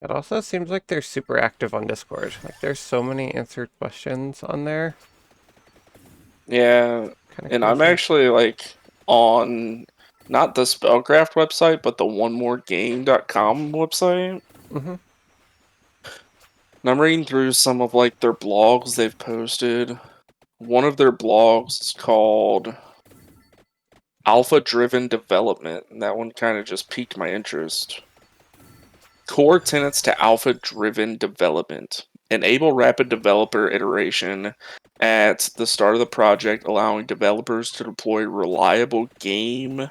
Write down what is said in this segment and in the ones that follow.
It also seems like they're super active on Discord. Like there's so many answered questions on there. Yeah, Kind of and I'm crazy. actually like on not the Spellcraft website, but the onemoregame.com website. Mm-hmm. And I'm reading through some of like their blogs they've posted. One of their blogs is called Alpha Driven Development, and that one kind of just piqued my interest. Core tenets to alpha driven development. Enable rapid developer iteration at the start of the project, allowing developers to deploy reliable game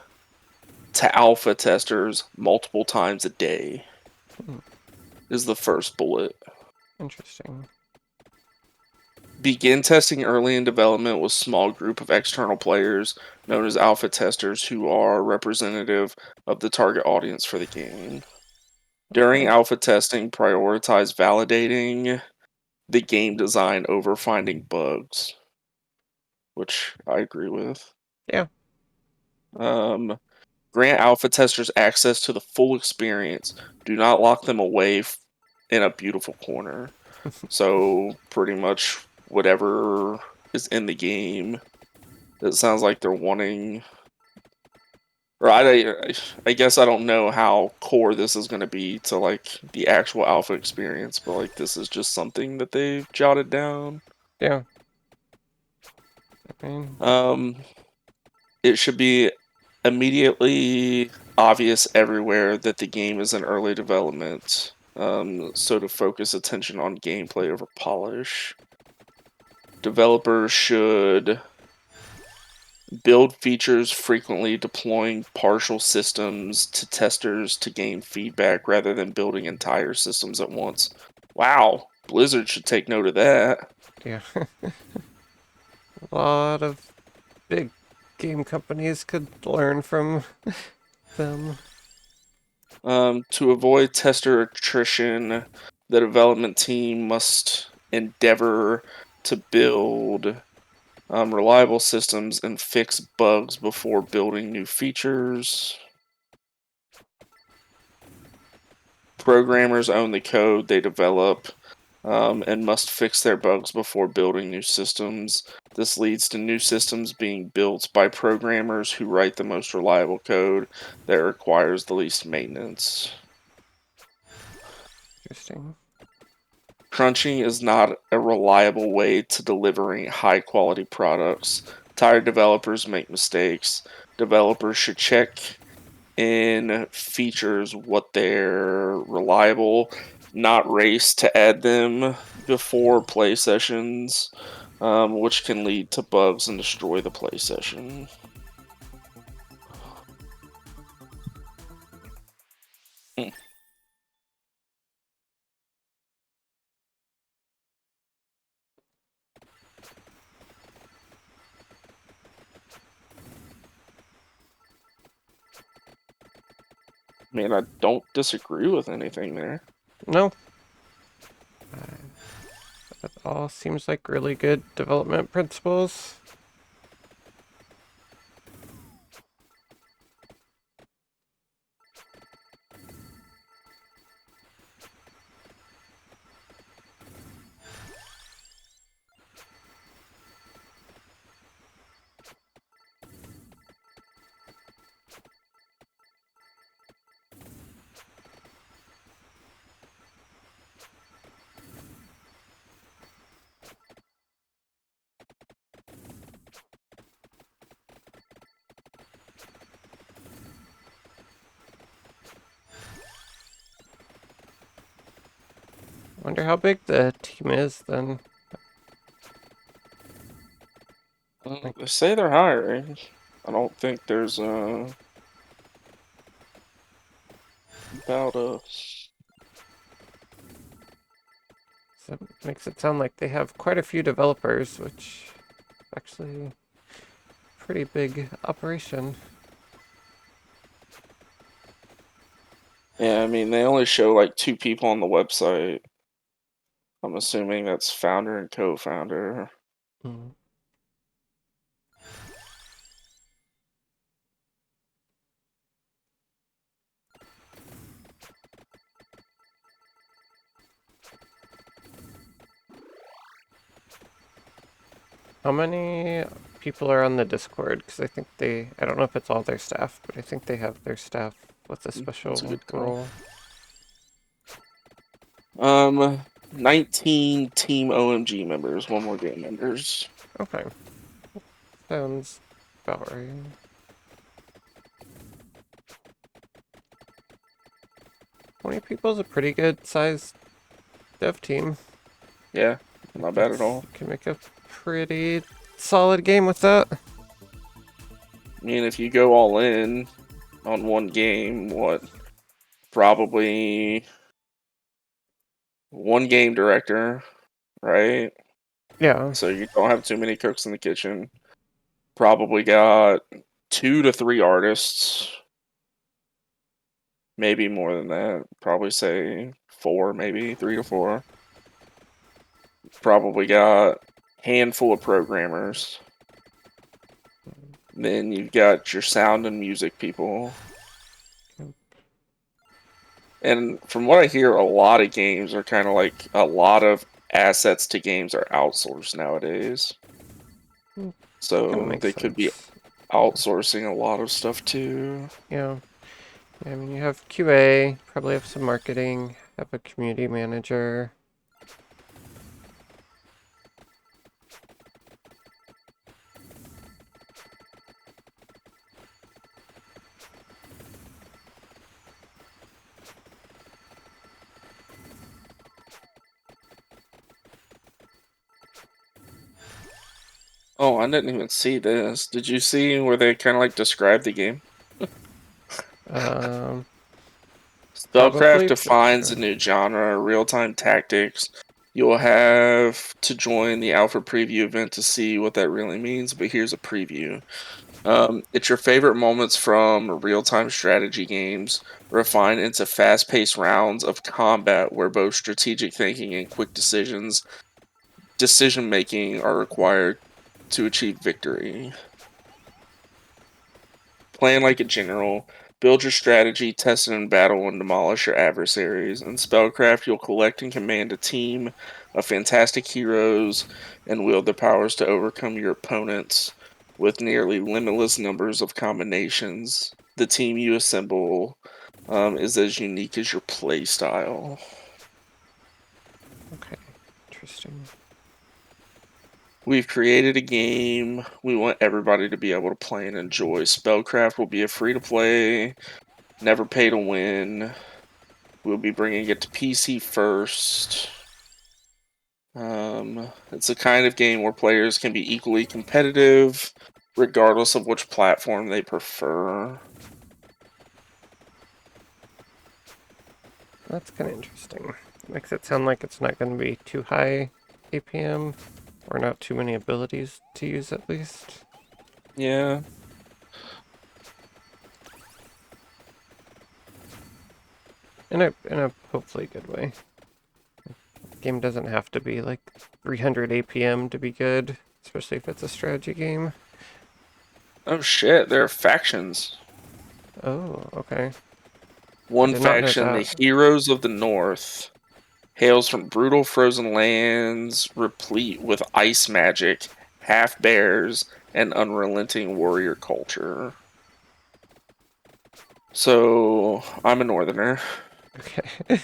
to alpha testers multiple times a day, Hmm. is the first bullet. Interesting. Begin testing early in development with small group of external players known as alpha testers who are representative of the target audience for the game. During Okay. alpha testing, prioritize validating the game design over finding bugs, which I agree with. Yeah. Um, Grant alpha testers access to the full experience. Do not lock them away in a beautiful corner. So pretty much whatever is in the game. It sounds like they're wanting, or I guess I don't know how core this is going to be to like the actual alpha experience, but like this is just something that they've jotted down. Yeah. I mean, Um, it should be immediately obvious everywhere that the game is in early development. So to focus attention on gameplay over polish, developers should build features frequently, deploying partial systems to testers to gain feedback rather than building entire systems at once. Wow, Blizzard should take note of that. yeah. A lot of big game companies could learn from them. To avoid tester attrition, the development team must endeavor to build reliable systems and fix bugs before building new features. Programmers own the code they develop and must fix their bugs before building new systems. This leads to new systems being built by programmers who write the most reliable code that requires the least maintenance. Interesting. Crunching is not a reliable way to delivering high quality products. Tired developers make mistakes. Developers should check in features what they're reliable, not race to add them before play sessions, which can lead to bugs and destroy the play session. Hmm. I mean, I don't disagree with anything there. No. That all seems like really good development principles. Wonder how big the team is then. Like, They say they're hiring. I don't think there's about a. so makes it sound like they have quite a few developers, which is actually pretty big operation. Yeah, I mean, they only show like two people on the website. I'm assuming that's founder and co-founder. Mm. How many people are on the Discord? Because I think I don't know if it's all their staff, but I think they have their staff with a That's a special good call. role. 19 Team OMG members, one more game members. Okay. Sounds about right. 20 people is a pretty good sized dev team. Yeah, not bad at all. Can make a pretty solid game with that. I mean, if you go all in on one game, what? Probably one game director, right? Yeah. So you don't have too many cooks in the kitchen. Probably got 2 to 3 artists, maybe more than that. Probably say 4, maybe 3 to 4. Probably got handful of programmers. Then you've got your sound and music people. And from what I hear, a lot of games are kind of like a lot of assets to games are outsourced nowadays. Kind of So makes they could be sense. outsourcing a lot of stuff too. Yeah. I mean, you have QA, probably have some marketing, have a community manager. Oh, I didn't even see this. Did you see where they kind of like describe the game? Um, Spellcraft Probably, but defines a sure. new genre, real-time tactics. You'll have to join the alpha preview event to see what that really means, but here's a preview. It's your favorite moments from real-time strategy games, refined into fast-paced rounds of combat where both strategic thinking and quick decision making are required to achieve victory. Plan like a general, build your strategy, test it in battle, and demolish your adversaries. In Spellcraft, you'll collect and command a team of fantastic heroes and wield their powers to overcome your opponents with nearly limitless numbers of combinations. The team you assemble is as unique as your playstyle. Okay, interesting. We've created a game we want everybody to be able to play and enjoy. Spellcraft will be a free to play, never pay to win. We'll be bringing it to PC first. It's a kind of game where players can be equally competitive, regardless of which platform they prefer. That's kind of interesting. Makes it sound like it's not going to be too high APM, or not too many abilities to use at least. Yeah. In a hopefully good way. Game doesn't have to be like 300 APM to be good, especially if it's a strategy game. Oh shit, there are factions. Oh, okay. I One did not know faction, the that. Heroes of the North, hails from brutal frozen lands replete with ice magic, half bears, and unrelenting warrior culture. So, I'm a northerner. Okay.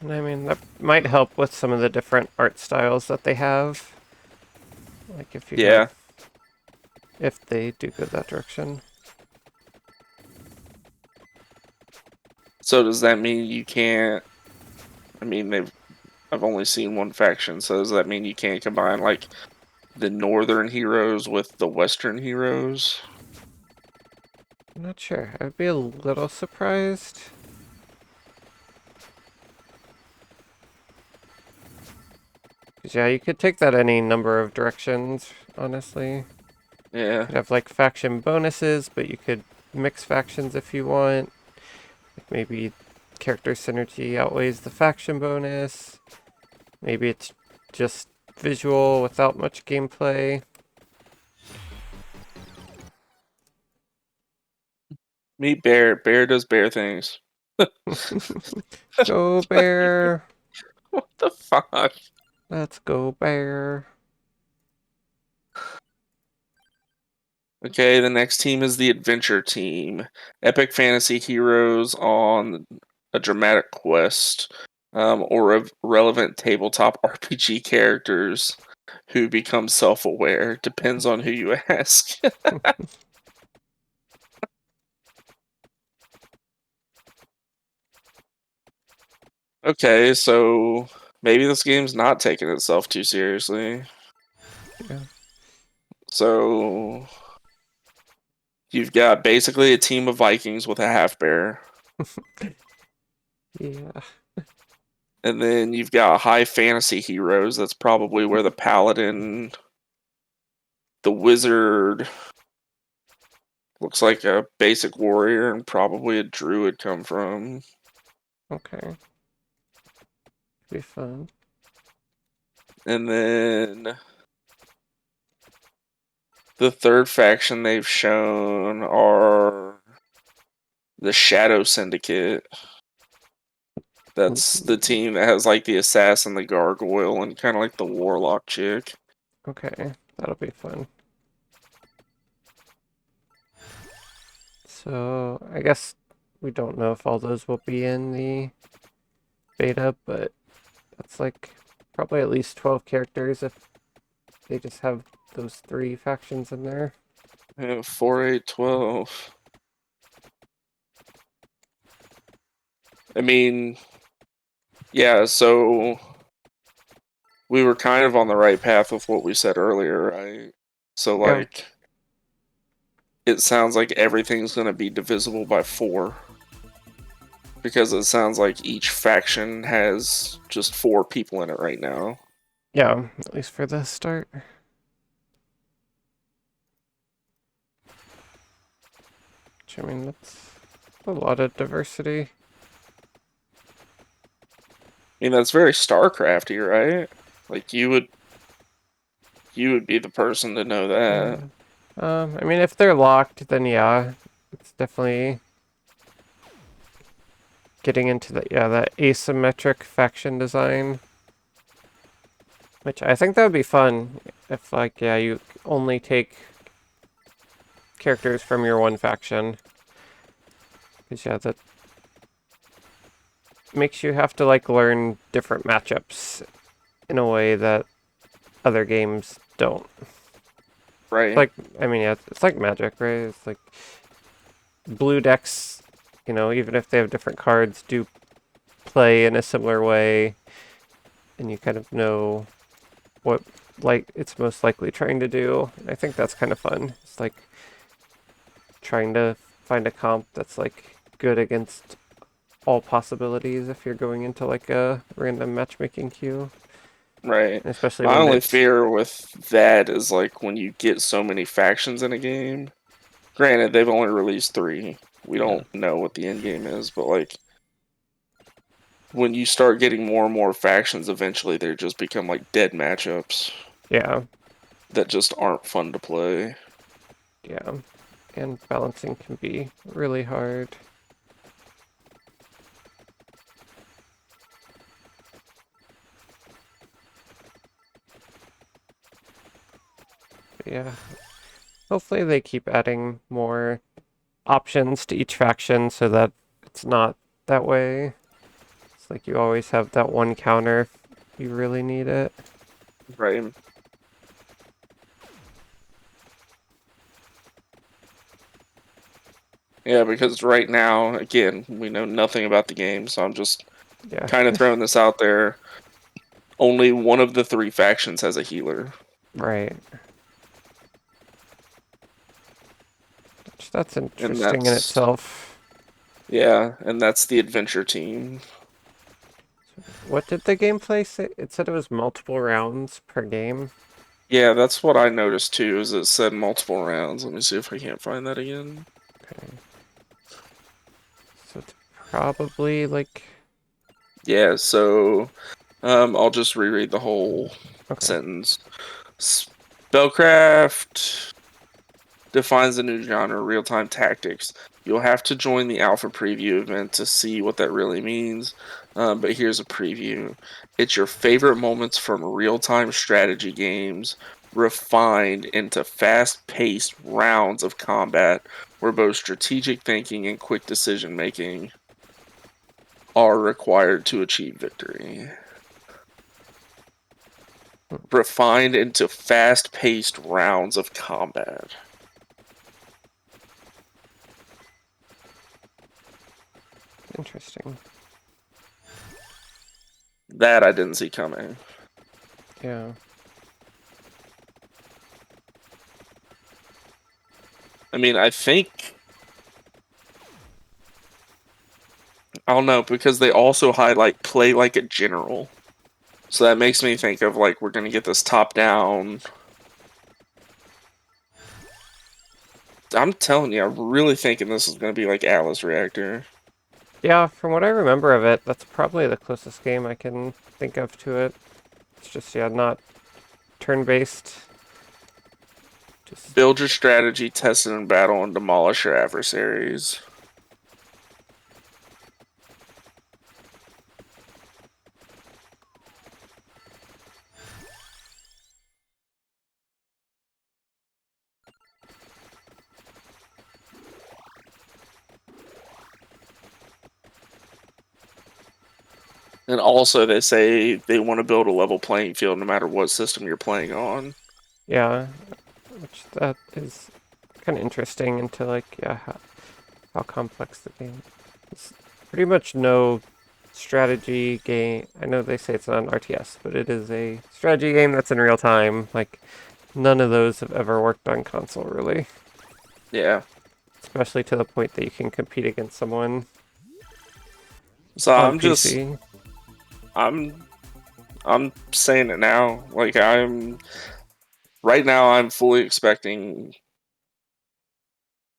And I mean, that might help with some of the different art styles that they have. Like if you Yeah. have, if they do go that direction. So does that mean you can't? I mean, I've only seen one faction, so does that mean you can't combine like the northern heroes with the western heroes? I'm not sure. I'd be a little surprised. 'Cause yeah, you could take that any number of directions, honestly. Yeah. Could have like faction bonuses, but you could mix factions if you want. Like maybe character synergy outweighs the faction bonus. Maybe it's just visual without much gameplay. Meet Bear. Bear does bear things. Go bear. What the fuck? Let's go bear. Okay, the next team is the Adventure Team. Epic fantasy heroes on a dramatic quest, or relevant tabletop RPG characters who become self-aware. Depends on who you ask. Okay, so maybe this game's not taking itself too seriously. Yeah. So you've got basically a team of Vikings with a half bear. Yeah. And then you've got high fantasy heroes. That's probably where the paladin, the wizard, looks like a basic warrior, and probably a druid come from. Okay. Be fun. And then the third faction they've shown are the Shadow Syndicate. That's the team that has like the assassin, the gargoyle, and kind of like the warlock chick. Okay, that'll be fun. So I guess we don't know if all those will be in the beta, but that's like probably at least 12 characters if they just have those 3 factions in there. Yeah, 4, 8, 12. I mean, yeah, so we were kind of on the right path with what we said earlier, right? So, Yeah. like, it sounds like everything's going to be divisible by 4. Because it sounds like each faction has just 4 people in it right now. Yeah, at least for the start. Which, I mean, that's a lot of diversity. I mean, that's very StarCrafty, right? Like, you would be the person to know that. I mean, if they're locked, then yeah, it's definitely getting into that asymmetric faction design. Which I think that would be fun if, like, yeah, you only take characters from your one faction. Because, yeah, that makes you have to, like, learn different matchups in a way that other games don't. Right. Like, I mean, yeah, it's like Magic, right? It's like blue decks, even if they have different cards, do play in a similar way, and you kind of know what it's most likely trying to do. I think that's kind of fun. It's like trying to find a comp that's like good against all possibilities if you're going into like a random matchmaking queue, Right. especially My when only it's fear with that is like when you get so many factions in a game. Granted, they've only released 3. We yeah, don't know what the end game is, but like when you start getting more and more factions, eventually they just become like dead matchups yeah, that just aren't fun to play. yeah, and balancing can be really hard. But yeah, hopefully they keep adding more options to each faction so that it's not that way. It's like you always have that one counter if you really need it. Right. Yeah, because right now, again, we know nothing about the game, so I'm just Yeah, kind of throwing this out there. Only one of the 3 factions has a healer. right. Which that's And interesting in that's, itself. yeah, and that's the Adventure Team. What did the gameplay say? It said it was multiple rounds per game. Yeah, that's what I noticed too, is it said multiple rounds. Let me see if I can't find that again. Okay. So it's probably like Yeah, so I'll just reread the whole okay. sentence. Spellcraft defines a new genre, real-time tactics. You'll have to join the alpha preview event to see what that really means. But here's a preview. It's your favorite moments from real-time strategy games refined into fast-paced rounds of combat where both strategic thinking and quick decision making are required to achieve victory. Refined into fast-paced rounds of combat. Interesting. That I didn't see coming. Yeah. I mean, I think... I don't know, because they also highlight play like a general. So that makes me think of, like, we're going to get this top-down... I'm telling you, I'm really thinking this is going to be like Atlas Reactor. Yeah, from what I remember of it, that's probably the closest game I can think of to it. It's just, yeah, not turn-based. Just, Build your strategy, test it in battle, and demolish your adversaries. And also, they say they want to build a level playing field no matter what system you're playing on. yeah, which that is kind of interesting into, like, yeah, how complex the game is. Pretty much no strategy game. I know they say it's not an RTS, but it is a strategy game that's in real time. Like, none of those have ever worked on console, really. Yeah. Especially to the point that you can compete against someone So on I'm just... PC. I'm saying it now. Like, right now I'm fully expecting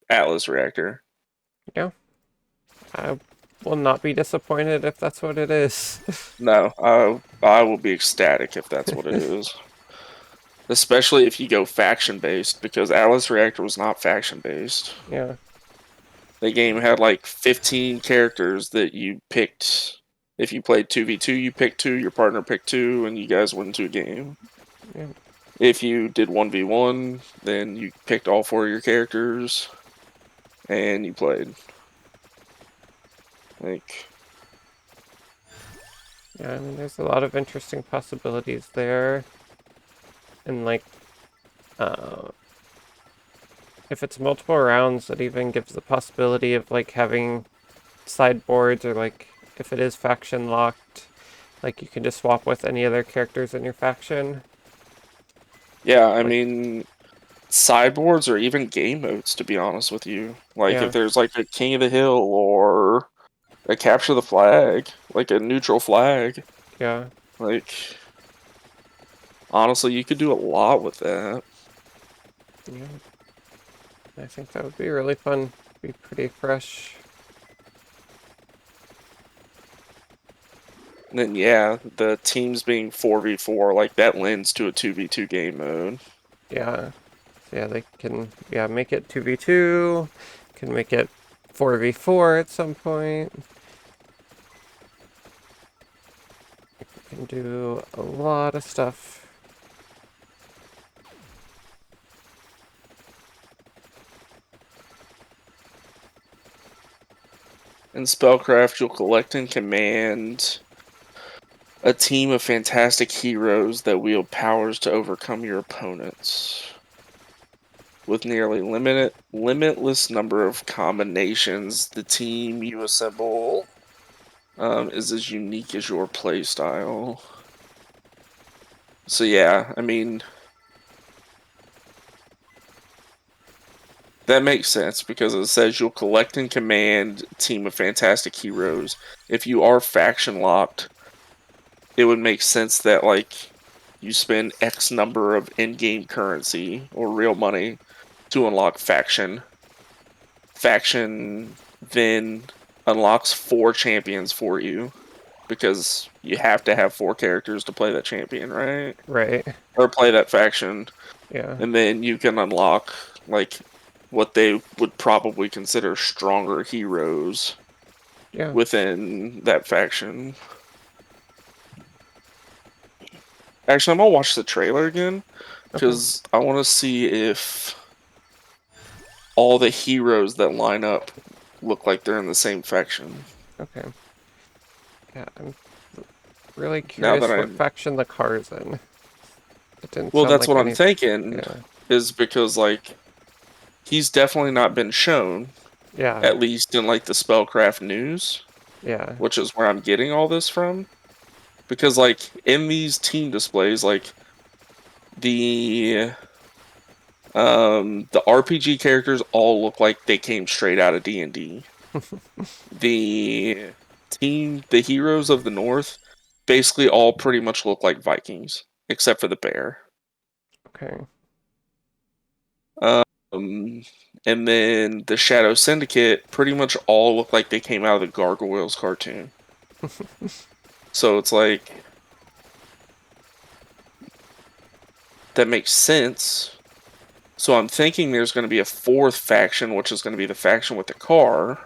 Atlas Reactor. Yeah. I will not be disappointed if that's what it is. No, I will be ecstatic if that's what it is. Especially if you go faction based, because Atlas Reactor was not faction based. Yeah. The game had like 15 characters that you picked. If you played 2v2, you picked two, your partner picked two, and you guys went into a game. Yeah. If you did 1v1, then you picked all four of your characters and you played. Like, Yeah, I mean, there's a lot of interesting possibilities there. And, like, uh, if it's multiple rounds, it even gives the possibility of, like, having sideboards, or, like, if it is faction locked, like, you can just swap with any other characters in your faction. yeah, I Like, mean, sideboards or even game modes, to be honest with you. Like, if yeah, there's like a King of the Hill or a Capture the Flag, like a neutral flag, yeah, like, honestly, you could do a lot with that. yeah. I think that would be really fun. Be pretty fresh. And then, yeah, the teams being 4v4, like, that lends to a 2v2 game mode. Yeah. So yeah, they can, yeah, make it 2v2, can make it 4v4 at some point. You can do a lot of stuff. In Spellcraft, you'll collect and command a team of fantastic heroes that wield powers to overcome your opponents. With nearly limitless number of combinations, the team you assemble is as unique as your playstyle. So yeah, I mean, that makes sense because it says you'll collect and command a team of fantastic heroes. If you are faction locked, it would make sense that, like, you spend X number of in-game currency or real money to unlock faction. Faction then unlocks 4 champions for you because you have to have 4 characters to play that champion, right? Right. Or play that faction. Yeah. And then you can unlock, like, what they would probably consider stronger heroes Yeah. within that faction. Actually, I'm gonna watch the trailer again Okay. because I want to see if all the heroes that line up look like they're in the same faction. Okay. Yeah, I'm really Now that curious what I'm faction the car is in. It didn't Well, sound that's like what I'm any. thinking, Yeah. is because like he's definitely not been shown, Yeah. at least in like the Spellcraft news, Yeah. which is where I'm getting all this from. Because like in these team displays, like the the RPG characters all look like they came straight out of D&D. The the heroes of the North, basically all pretty much look like Vikings, except for the bear. Okay. Um, and then the Shadow Syndicate pretty much all look like they came out of the Gargoyles cartoon. So it's like that makes sense. So I'm thinking there's going to be a fourth faction, which is going to be the faction with the car,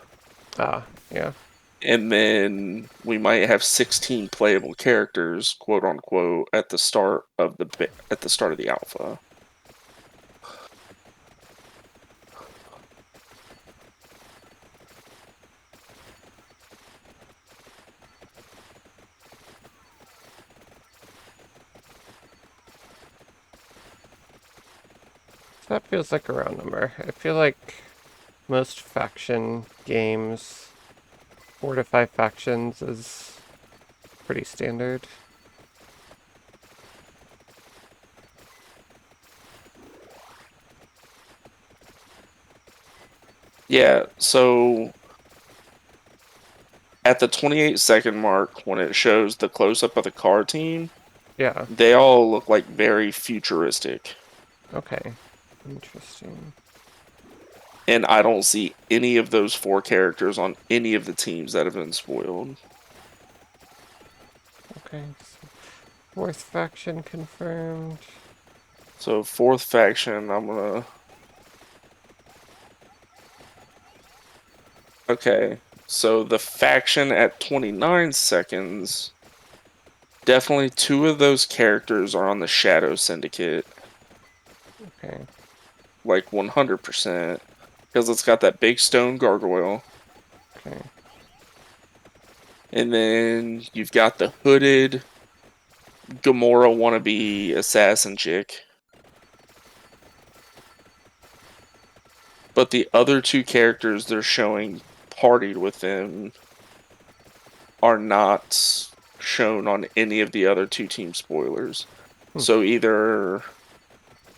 Ah. Yeah. and then we might have 16 playable characters, quote unquote, at the start of the alpha. So that feels like a round number. I feel like most faction games, 4 to 5 factions is pretty standard. Yeah, so at the 28-second mark, when it shows the close up of the car team, Yeah. they all look like very futuristic. Okay. Interesting. And I don't see any of those 4 characters on any of the teams that have been spoiled. Okay. So fourth faction confirmed. So, 4th faction, I'm gonna. Okay. So, the faction at 29 seconds, definitely 2 of those characters are on the Shadow Syndicate. Okay. Like 100%. Because it's got that big stone gargoyle. Okay. And then you've got the hooded Gamora wannabe assassin chick. But the other 2 characters they're showing partied with them are not shown on any of the other 2 team spoilers. Hmm. So either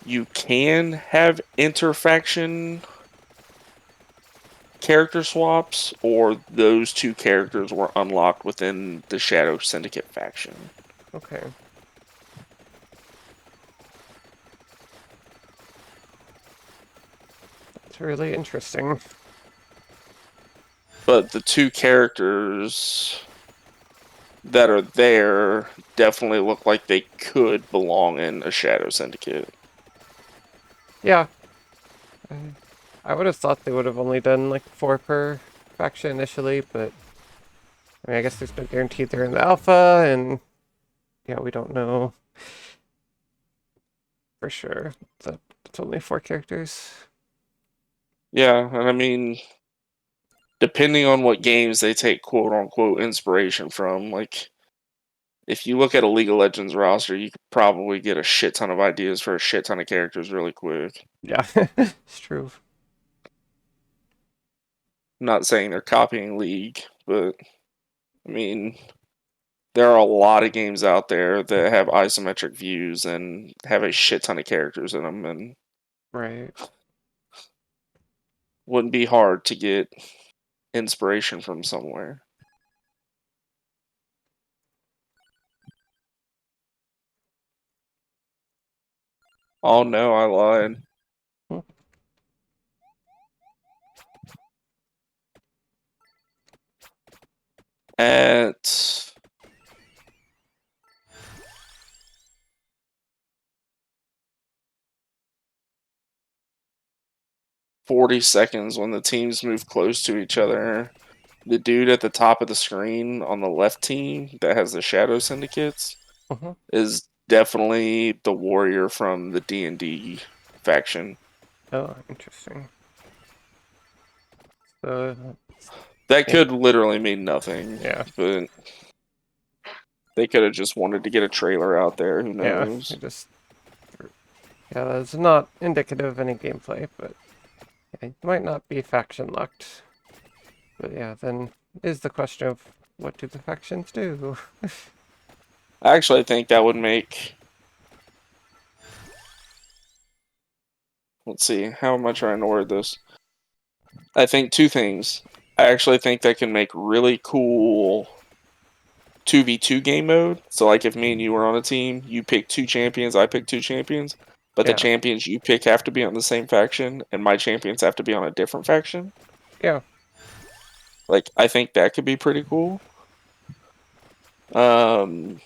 you can have interfaction character swaps, or those 2 characters were unlocked within the Shadow Syndicate faction. Okay. It's really interesting. But the 2 characters that are there definitely look like they could belong in a Shadow Syndicate. Yeah. I, I would have thought they would have only done like 4 per faction initially, but I mean, I guess there's no guarantee they're in the alpha, and yeah, we don't know for sure that it's only 4 characters. Yeah, and I mean, depending on what games they take quote unquote inspiration from, like if you look at a League of Legends roster, you could probably get a shit ton of ideas for a shit ton of characters really quick. Yeah, it's true. I'm not saying they're copying League, but I mean, there are a lot of games out there that have isometric views and have a shit ton of characters in them, and Right. wouldn't be hard to get inspiration from somewhere. Oh no, I lied. Hmm. At 40 seconds, when the teams move close to each other, the dude at the top of the screen on the left team that has the Shadow Syndicates Mhm. is definitely the warrior from the D&D faction. Oh, interesting. So, That yeah. could literally mean nothing. Yeah. But they could have just wanted to get a trailer out there. Who Yeah, knows? yeah, that's not indicative of any gameplay, but it might not be faction locked. But yeah, then is the question of what do the factions do? I actually think that would make. Let's see. How am I trying to word this? I think two things. I actually think that can make really cool 2v2 game mode. So, like, if me and you were on a team, you pick 2 champions, I pick 2 champions, but the Yeah, champions you pick have to be on the same faction, and my champions have to be on a different faction. yeah, Like, I think that could be pretty cool. Um,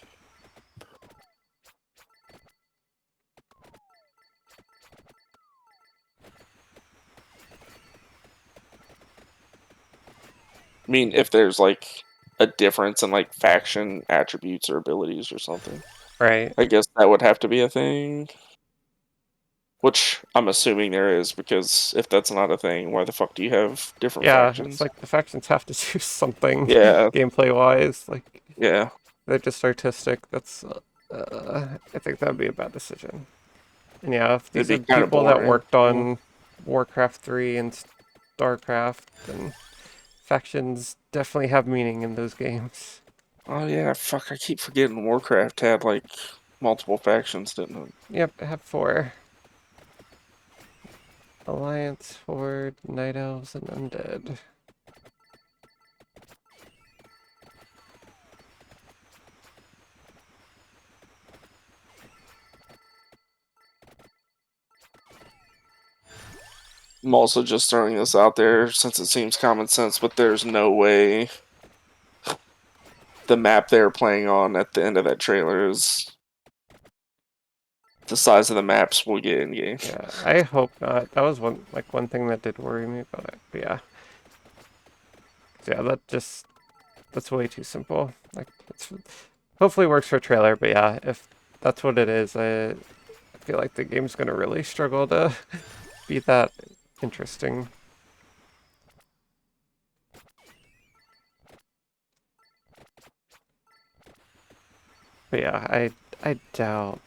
I mean, if there's like a difference in like faction attributes or abilities or something, right. I guess that would have to be a thing. Which I'm assuming there is, because if that's not a thing, why the fuck do you have different Yeah, it's factions? like the factions have to do something Yeah, gameplay wise. Like, yeah. they're just artistic. That's, I think that would be a bad decision. And yeah, if It'd these be are kind of people that boring. worked on Warcraft 3 and StarCraft, then factions definitely have meaning in those games. Oh yeah, fuck! I keep forgetting Warcraft had like multiple factions, didn't it? Yep, I have 4. Alliance, Horde, Night Elves, and Undead. I'm also just throwing this out there since it seems common sense, but there's no way the map they're playing on at the end of that trailer is the size of the maps we'll get in game. Yeah, I hope not. That was one thing that did worry me about it. But yeah. Yeah, that's way too simple. Like it's hopefully works for trailer, but yeah, if that's what it is, I feel like the game's gonna really struggle to be that interesting. But yeah, I doubt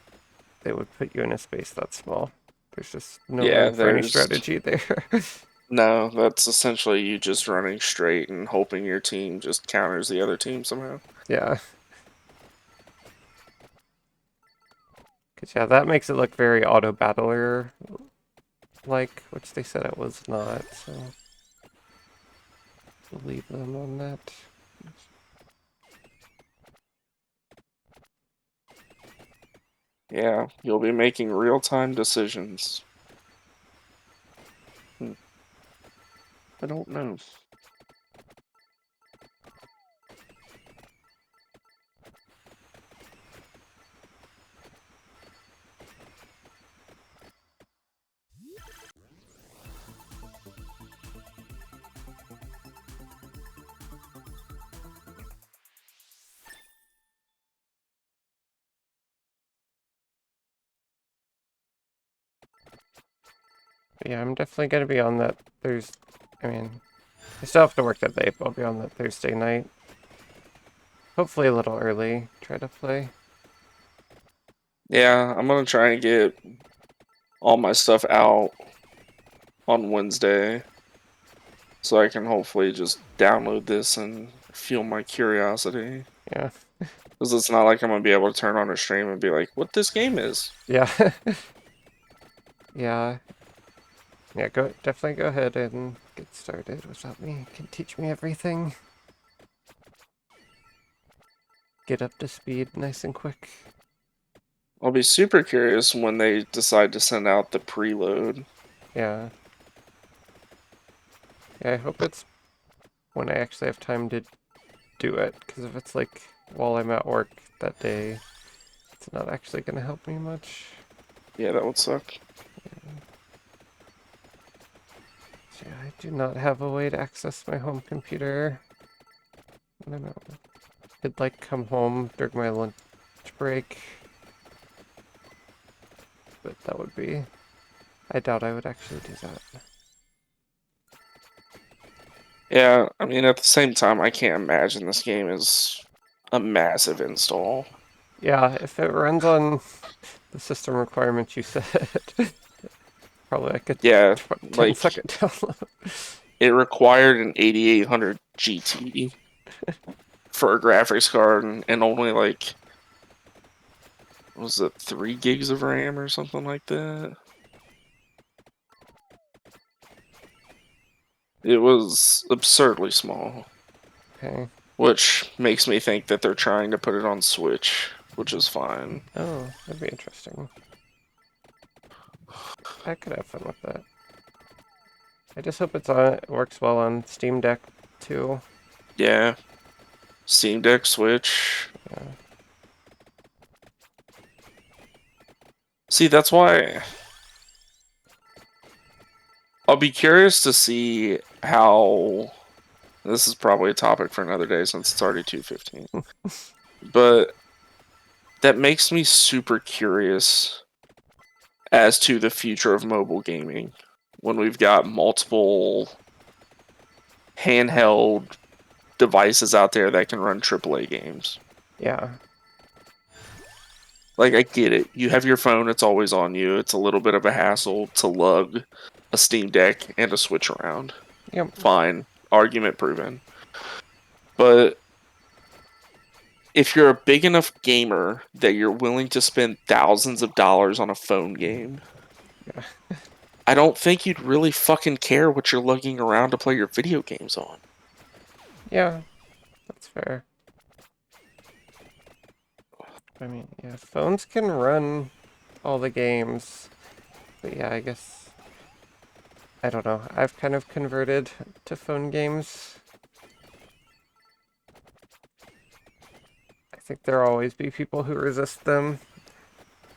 they would put you in a space that small. There's just no Yeah, room for any there's strategy there. no, that's essentially you just running straight and hoping your team just counters the other team somehow. Yeah. Cause yeah, that makes it look very auto battler like, which they said it was not, so believe them on that. Yeah, you'll be making real-time decisions. I don't know. But yeah, I'm definitely gonna be on that I mean, I still have to work that day, but I'll be on that Thursday night. Hopefully a little early, try to play. Yeah, I'm gonna try and get all my stuff out on Wednesday, so I can hopefully just download this and fuel my curiosity. Yeah. Because it's not like I'm gonna be able to turn on a stream and be like, "What this game is?" Yeah. Yeah. Yeah, definitely go ahead and get started without me. You can teach me everything. Get up to speed nice and quick. I'll be super curious when they decide to send out the preload. Yeah. Yeah, I hope it's when I actually have time to do it, because if it's like while I'm at work that day, it's not actually gonna help me much. Yeah, that would suck. Yeah, I do not have a way to access my home computer. I don't know. I'd like come home during my lunch break. but that would be... I doubt I would actually do that. Yeah, I mean, at the same time, I can't imagine this game is a massive install. Yeah, if it runs on the system requirements you said, probably like a Yeah, 10 like, second download. it required an 8800 GT for a graphics card and only like, was it 3 gigs of RAM or something like that? It was absurdly small, Okay. which makes me think that they're trying to put it on Switch, which is fine. Oh, that'd be interesting. I could have fun with that. I just hope it works well on Steam Deck too. Yeah. Steam Deck, Switch. Yeah. See, that's why I'll be curious to see how. This is probably a topic for another day since it's already 2:15. But that makes me super curious as to the future of mobile gaming when we've got multiple handheld devices out there that can run AAA games. Yeah. Like, I get it. You have your phone, it's always on you. It's a little bit of a hassle to lug a Steam Deck and a Switch around. Yep. Fine. Argument proven. But if you're a big enough gamer that you're willing to spend thousands of dollars on a phone game, Yeah. I don't think you'd really fucking care what you're lugging around to play your video games on. Yeah. That's fair. I mean, yeah, phones can run all the games. But yeah, I guess... I don't know. I've kind of converted to phone games. I think there'll always be people who resist them.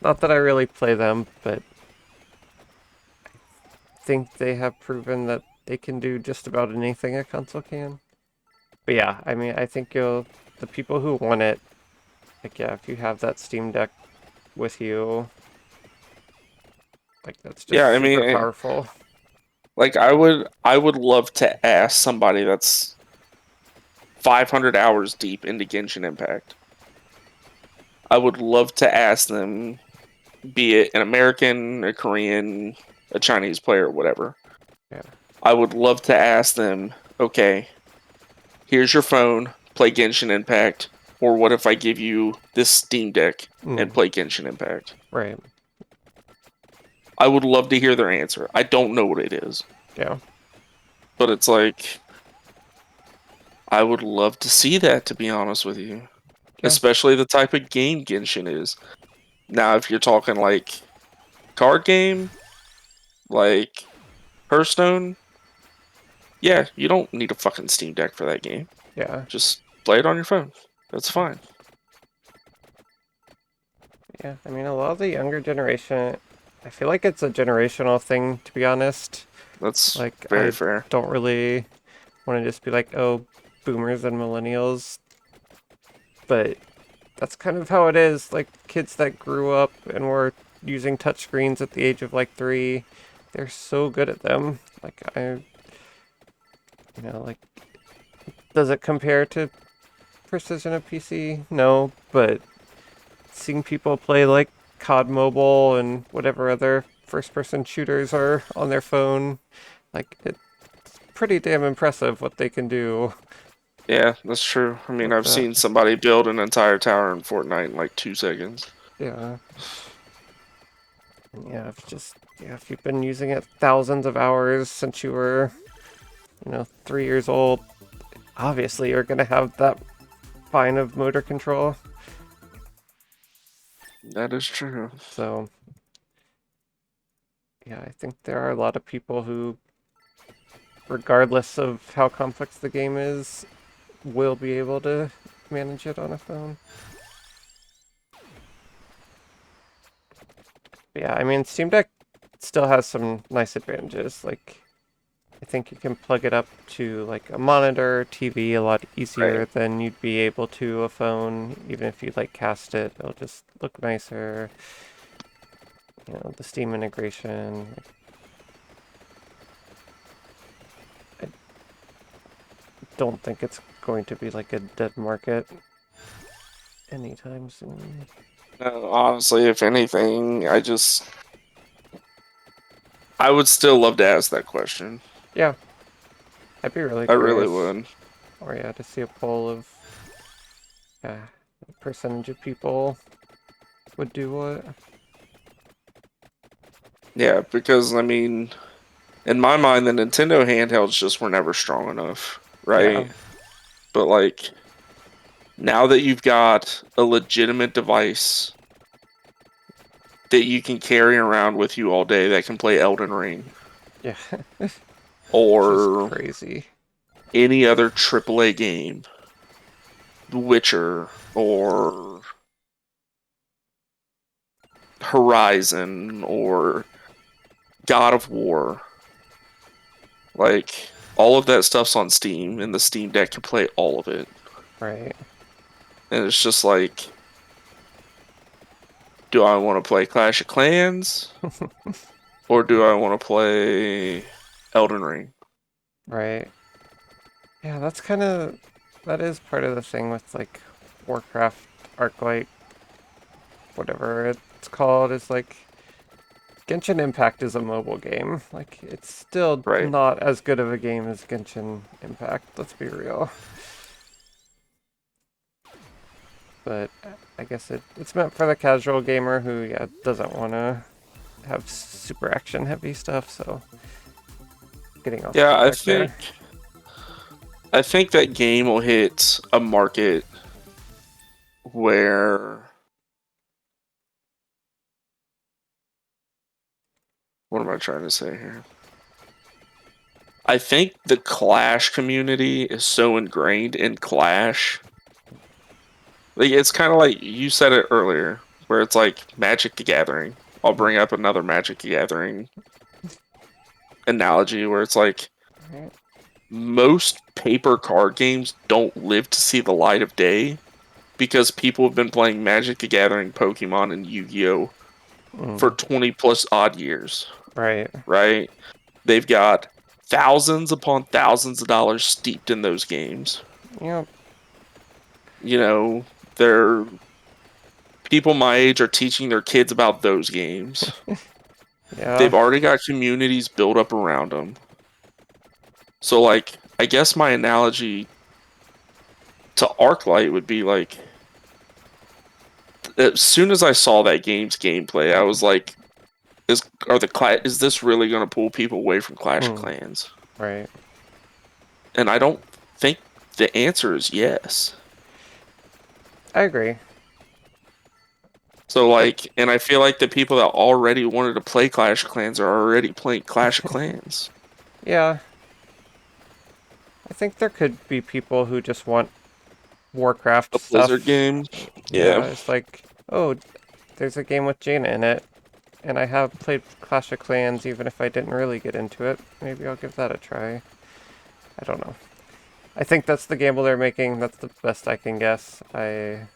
Not that I really play them, but I think they have proven that they can do just about anything a console can. But yeah, I mean, I think the people who want it, like, yeah, if you have that Steam Deck with you, like, that's just Yeah, I super mean, powerful. like I would love to ask somebody that's 500 hours deep into Genshin Impact. I would love to ask them, be it an American, a Korean, a Chinese player, whatever. Yeah. I would love to ask them, okay, here's your phone, play Genshin Impact, or what if I give you this Steam Deck and play Genshin Impact? Right. I would love to hear their answer. I don't know what it is. Yeah. But it's like, I would love to see that, to be honest with you. Yeah. Especially the type of game Genshin is. Now, if you're talking like card game, like Hearthstone, yeah, you don't need a fucking Steam Deck for that game. Yeah. Just play it on your phone. That's fine. Yeah. I mean, a lot of the younger generation, I feel like it's a generational thing, to be honest. That's Like, very I fair. don't really want to just be like, oh, boomers and millennials. But that's kind of how it is. Like, kids that grew up and were using touchscreens at the age of like 3, they're so good at them. Like, like, does it compare to precision of PC? No, but seeing people play like COD Mobile and whatever other first-person shooters are on their phone, like, it's pretty damn impressive what they can do. Yeah, that's true. I mean, With I've that. seen somebody build an entire tower in Fortnite in like 2 seconds. Yeah. Yeah, if you've been using it thousands of hours since you were, 3 years old, obviously you're gonna have that fine of motor control. That is true. So, yeah, I think there are a lot of people who, regardless of how complex the game is, will be able to manage it on a phone. But yeah, I mean, Steam Deck still has some nice advantages. Like, I think you can plug it up to like a monitor, TV a lot easier Right. than you'd be able to a phone. Even if you like cast it, it'll just look nicer. you know, the Steam integration. I don't think it's going to be like a dead market anytime soon. No, honestly, if anything, I would still love to ask that question. Yeah, I'd be really I really curious. would. Or yeah, to see a poll of what percentage of people would do what. Yeah, because I mean, in my mind, the Nintendo handhelds just were never strong enough, Yeah, right? But like, now that you've got a legitimate device that you can carry around with you all day that can play Elden Ring yeah, which is or crazy. any other AAA game, The Witcher or Horizon or God of War, like all of that stuff's on Steam, and the Steam Deck can play all of it. Right. And it's just like, do I want to play Clash of Clans or do I want to play Elden Ring? Right. Yeah, that is part of the thing with like Warcraft, Arclight, whatever it's called, is like Genshin Impact is a mobile game. Like it's still Right. not as good of a game as Genshin Impact, let's be real. But I guess it's meant for the casual gamer who yeah doesn't want to have super action heavy stuff, so getting off Yeah, track there. I think that game will hit a market where, what am I trying to say here? I think the Clash community is so ingrained in Clash. Like it's kind of like you said it earlier, where it's like Magic the Gathering. I'll bring up another Magic the Gathering analogy where it's like Right. most paper card games don't live to see the light of day because people have been playing Magic the Gathering, Pokemon, and Yu-Gi-Oh for Mm, 20 plus odd years, right. right? They've got thousands upon thousands of dollars steeped in those games. Yep. You know, they're people my age are teaching their kids about those games. Yeah. They've already got communities built up around them. So, like, I guess my analogy to Arclight would be like, as soon as I saw that game's gameplay, I was like, is this really going to pull people away from Clash of Mm, Clans? right. And I don't think the answer is yes. I agree. So But like, and I feel like the people that already wanted to play Clash of Clans are already playing Clash of Clans. yeah, I think there could be people who just want Warcraft A Blizzard stuff. game, Yeah, yeah, it's like, oh, there's a game with Jaina in it, and I have played Clash of Clans even if I didn't really get into it. Maybe I'll give that a try. I don't know. I think that's the gamble they're making. That's the best I can guess. I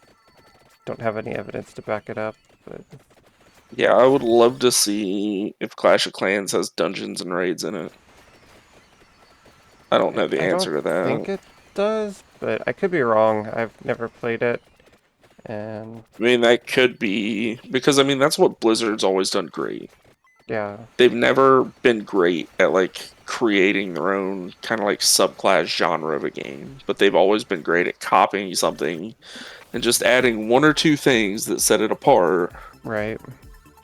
don't have any evidence to back it up, but yeah. I would love to see if Clash of Clans has dungeons and raids in it. I don't know the I don't answer to think that. it does, but I could be wrong. I've never played it, and I mean, that could be because I mean that's what Blizzard's always done great. yeah, They've never been great at like creating their own kind of like subclass genre of a game, but they've always been great at copying something and just adding one or two things that set it apart, right.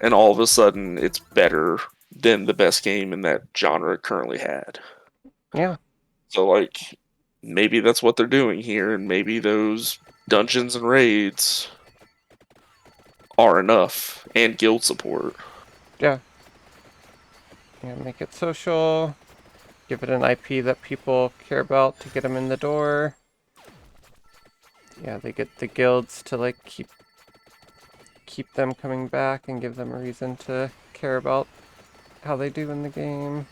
and all of a sudden it's better than the best game in that genre currently had. Yeah, So like maybe that's what they're doing here, and maybe those dungeons and raids are enough and guild support. yeah. Yeah, make it social. Give it an IP that people care about to get them in the door. Yeah, they get the guilds to like keep them coming back and give them a reason to care about how they do in the game.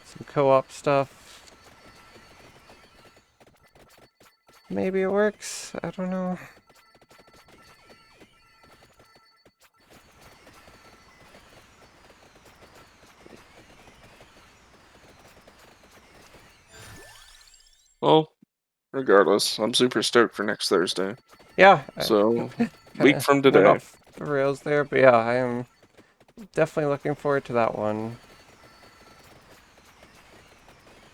Some co-op stuff. Maybe it works. I don't know. Well, regardless, I'm super stoked for next Thursday. Yeah, I So, kind week of from went today. off the rails there, but yeah, I am definitely looking forward to that one.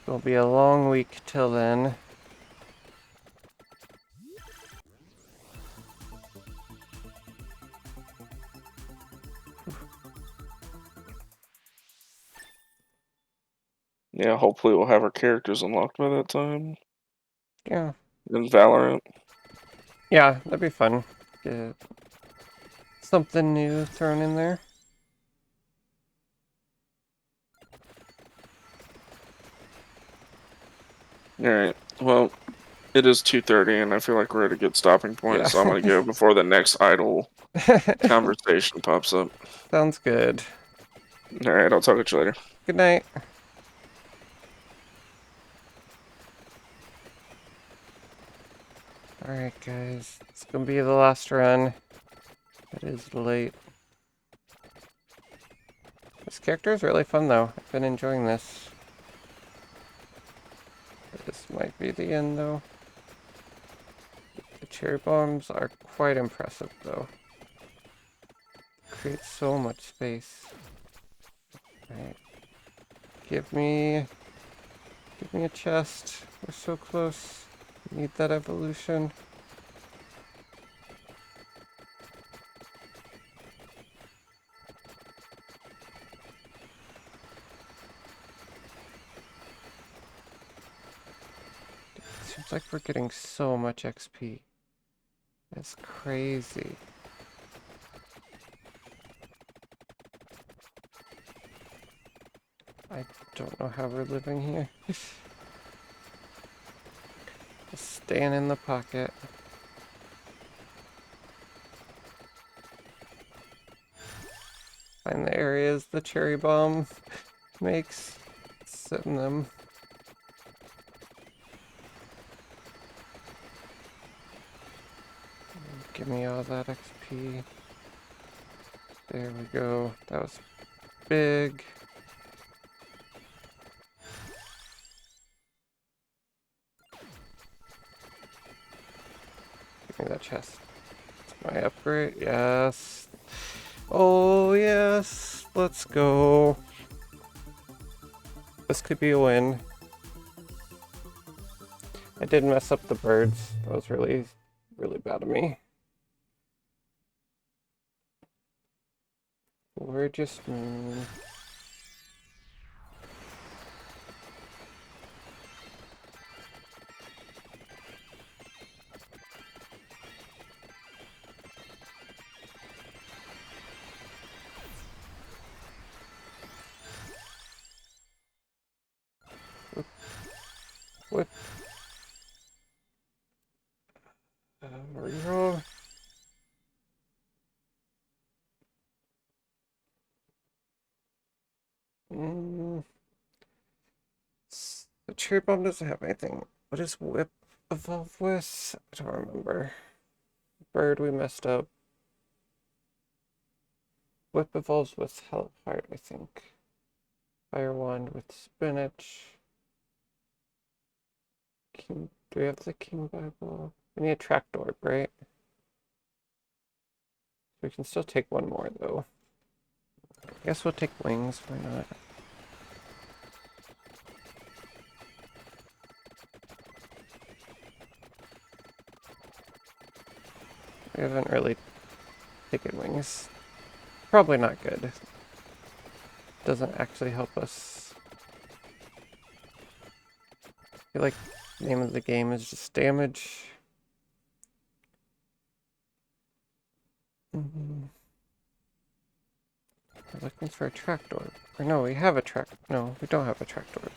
It'll be a long week till then. Yeah, hopefully we'll have our characters unlocked by that time. Yeah, In Valorant. yeah, that'd be fun. Get something new thrown in there. Alright, well, it is 2:30 and I feel like we're at a good stopping point, Yeah. so I'm gonna go before the next idle conversation pops up. Sounds good. Alright, I'll talk to you later. Good night. Alright, guys. It's gonna be the last run. It is late. This character is really fun, though. I've been enjoying this. This might be the end, though. The cherry bombs are quite impressive, though. Create so much space. Alright. Give me a chest. We're so close. Need that evolution. Seems like we're getting so much XP. That's crazy. I don't know how we're living here. Just staying in the pocket. Find the areas the cherry bomb makes. Sit in them. Give me all that XP. There we go. That was big. Give me that chest. It's my upgrade. Yes. Oh, yes. Let's go. This could be a win. I did mess up the birds. That was really, really bad of me. We're just... What? Reroll? Mm. The cherry bomb doesn't have anything. What does whip evolve with? I don't remember. Bird, we messed up. Whip evolves with Hellfire, I think. Fire wand with spinach. King, do we have the King Bible? We need a tracked orb, right? We can still take one more, though. I guess we'll take wings, why not? We haven't really taken wings. Probably not good. Doesn't actually help us. I feel like the name of the game is just damage. We're looking for a tracked orb. Or no, we have a track. No, we don't have a tracked orb.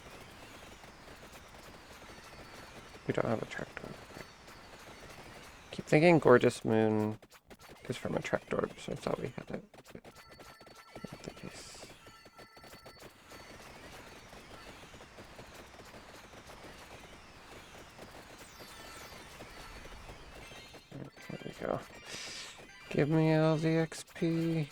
We don't have a tracked orb. Keep thinking Gorgeous Moon is from a tracked orb, so I thought we had it. But not the case. There we go. Give me all the XP.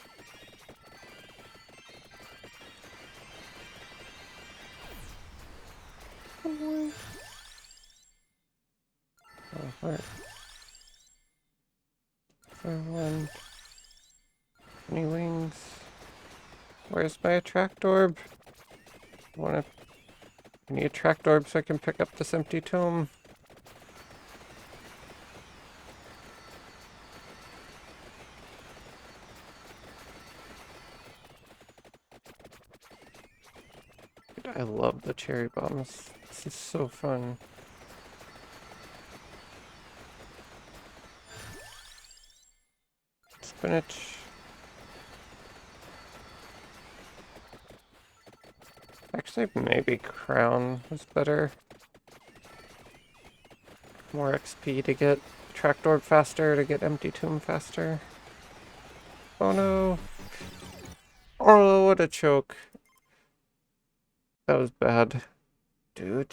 Where's my attract orb? I need attract orb so I can pick up this empty tome. I love the cherry bombs. This is so fun. Spinach. Actually, maybe crown was better. More XP to get attract orb faster, to get empty tomb faster. Oh no. Oh, what a choke. That was bad. Dude.